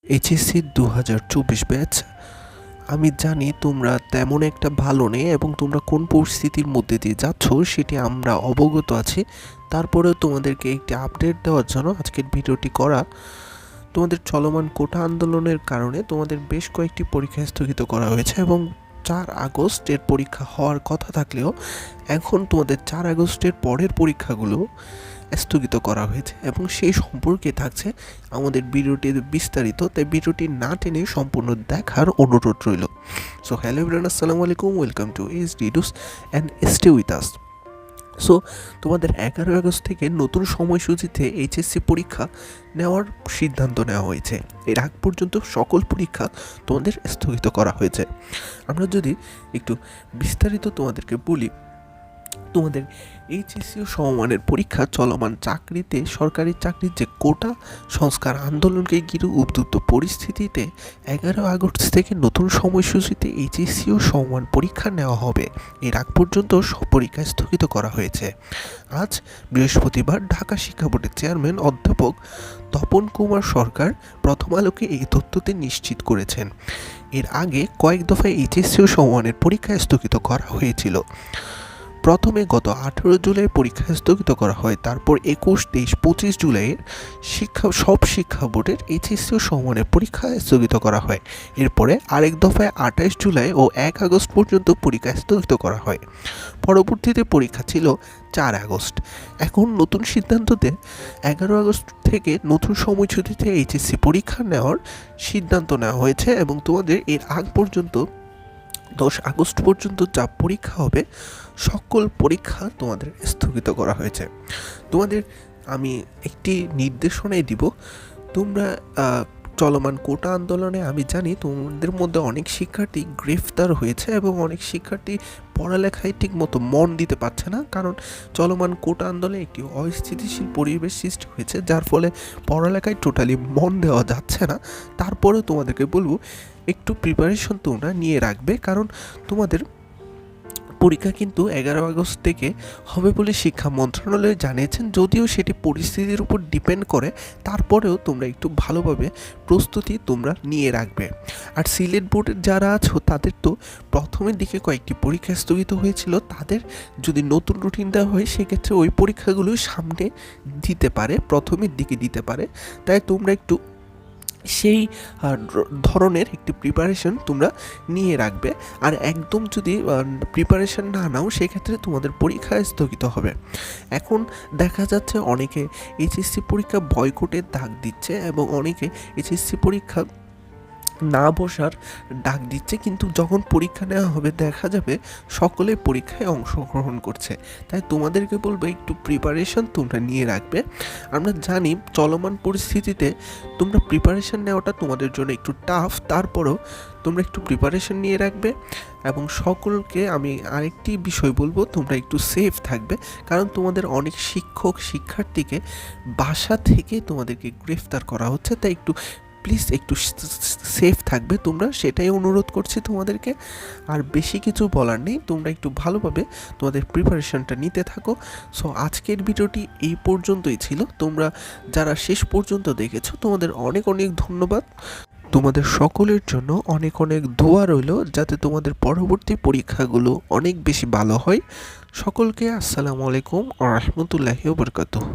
HSC 2024 batch. আমি জানি তোমরা তেমন একটা ভালো নেই এবং তোমরা কোন পরিস্থিতির মধ্যে দিয়ে যাচ্ছ সেটি আমরা অবগত আছি। তারপরেও তোমাদেরকে একটি আপডেট দেওয়ার জন্য আজকের ভিডিওটি করা। তোমাদের চলমান কোটা আন্দোলনের কারণে তোমাদের বেশ কয়েকটি পরীক্ষা স্থগিত করা হয়েছে এবং 4 আগস্টের পরীক্ষা হওয়ার কথা থাকলেও এখন তোমাদের 4 আগস্টের পরের পরীক্ষাগুলো স্থগিত করা হয়েছে এবং সেই সম্পর্কে থাকছে আমাদের ভিডিওটি বিস্তারিত। তাই ভিডিওটি না টেনে সম্পূর্ণ দেখার অনুরোধ রইল। সো হ্যালো এভরিওয়ান, আসসালামু আলাইকুম, welcome to HD dose and stay with us. So তোমাদের 11 আগস্ট থেকে নতুন সময়সূচিতে এইচএসসি পরীক্ষা নেওয়ার সিদ্ধান্ত নেওয়া হয়েছে। এর আগ পর্যন্ত সকল পরীক্ষা তোমাদের স্থগিত করা হয়েছে। আমরা যদি একটু বিস্তারিত তোমাদেরকে বলি, তোমাদের এইচএসসি ও সমমানের পরীক্ষা চলমান চাকরিতে সরকারি চাকরির যে কোটা সংস্কার আন্দোলনকে ঘিরে উদ্বুদ্ধ পরিস্থিতিতে 11 আগস্ট থেকে নতুন সময়সূচিতে এইচএসসি ও সমমান পরীক্ষা নেওয়া হবে। এর আগ পর্যন্ত সব পরীক্ষা স্থগিত করা হয়েছে। আজ বৃহস্পতিবার ঢাকা শিক্ষা বোর্ডের চেয়ারম্যান অধ্যাপক তপন কুমার সরকার প্রথম আলোকে এই তথ্যটি নিশ্চিত করেছেন। এর আগে কয়েক দফায় এইচএসসি ও সমমানের পরীক্ষা স্থগিত করা হয়েছিল। প্রথমে গত 18 জুলাই পরীক্ষা স্থগিত করা হয়, তারপর 21, 23, 25 জুলাইয়ের সব শিক্ষা বোর্ডের এইচএসসি ও সমমানের পরীক্ষা স্থগিত করা হয়। এরপরে আরেক দফায় 28 জুলাই ও 1 আগস্ট পর্যন্ত পরীক্ষা স্থগিত করা হয়। পরবর্তীতে পরীক্ষা ছিল 4 আগস্ট। এখন নতুন সিদ্ধান্ততে 11 আগস্ট থেকে নতুন সময়সূচিতে এইচএসসি পরীক্ষা নেওয়ার সিদ্ধান্ত নেওয়া হয়েছে এবং তোমাদের এর আগ পর্যন্ত 10 আগস্ট পর্যন্ত যা পরীক্ষা হবে সকল পরীক্ষা তোমাদের স্থগিত করা হয়েছে। তোমাদের আমি একটি নির্দেশনাই দিব। তোমরা চলমান কোটা আন্দোলনে আমি জানি তোমাদের মধ্যে অনেক শিক্ষার্থী গ্রেফতার হয়েছে এবং অনেক শিক্ষার্থী পড়ালেখায় ঠিক মতো মন দিতে পারছে না, কারণ চলমান কোটা আন্দোলনে একটি অস্থিতিশীল পরিবেশ সৃষ্টি হয়েছে, যার ফলে পড়ালেখায় টোটালি মন দেওয়া যাচ্ছে না। তারপরেও তোমাদেরকে বলবো একটু প্রিপারেশন তোমরা নিয়ে রাখবে, কারণ তোমাদের পরীক্ষা কিন্তু 11 আগস্ট থেকে হবে বলে শিক্ষা মন্ত্রণালয় জানিয়েছেন। যদিও সেটি পরিস্থিতির উপর ডিপেন্ড করে, তারপরেও তোমরা একটু ভালোভাবে প্রস্তুতি তোমরা নিয়ে রাখবে। আর সিলেট বোর্ডের যারা আছো তাদের তো প্রথমের দিকে কয়েকটি পরীক্ষা স্থগিত হয়েছিল, তাদের যদি নতুন রুটিন দেওয়া হয় সেক্ষেত্রে ওই পরীক্ষাগুলো সামনে দিতে পারে, প্রথমের দিকে দিতে পারে। তাই তোমরা একটু সেই ধরনের একটি প্রিপারেশন তোমরা নিয়ে রাখবে। আর একদম যদি প্রিপারেশন না নাও সেক্ষেত্রে তোমাদের পরীক্ষা স্থগিত হবে। এখন দেখা যাচ্ছে অনেকে এইচএসসি পরীক্ষা বয়কটের ডাক দিচ্ছে এবং অনেকে এইচএসসি পরীক্ষা না বসার ডাক দিচ্ছে, কিন্তু যখন পরীক্ষা নেওয়া হবে দেখা যাবে সকলে পরীক্ষায় অংশগ্রহণ করছে। তাই তোমাদেরকে বলবো একটু প্রিপারেশন তোমরা নিয়ে রাখবে। আমরা জানি চলমান পরিস্থিতিতে তোমরা প্রিপারেশন নেওয়াটা তোমাদের জন্য একটু টাফ, তারপরেও তোমরা একটু প্রিপারেশন নিয়ে রাখবে। এবং সকলকে আমি আরেকটি বিষয় বলবো, তোমরা একটু সেফ থাকবে, কারণ তোমাদের অনেক শিক্ষক শিক্ষার্থীকে বাসা থেকে তোমাদেরকে গ্রেফতার করা হচ্ছে। তাই একটু প্লিজ একটু সেফ থাকবে তোমরা, সেটাই অনুরোধ করছি তোমাদেরকে। আর বেশি কিছু বলার নেই, তোমরা একটু ভালোভাবে তোমাদের প্রিপারেশনটা নিতে থাকো। সো আজকের ভিডিওটি এই পর্যন্তই ছিল। তোমরা যারা শেষ পর্যন্ত দেখেছো তোমাদের অনেক অনেক ধন্যবাদ। তোমাদের সকলের জন্য অনেক অনেক দোয়া রইল যাতে তোমাদের পরবর্তী পরীক্ষাগুলো অনেক বেশি ভালো হয়। সকলকে আসসালামু আলাইকুম ওয়া রাহমাতুল্লাহি ওয়া বারাকাতুহু।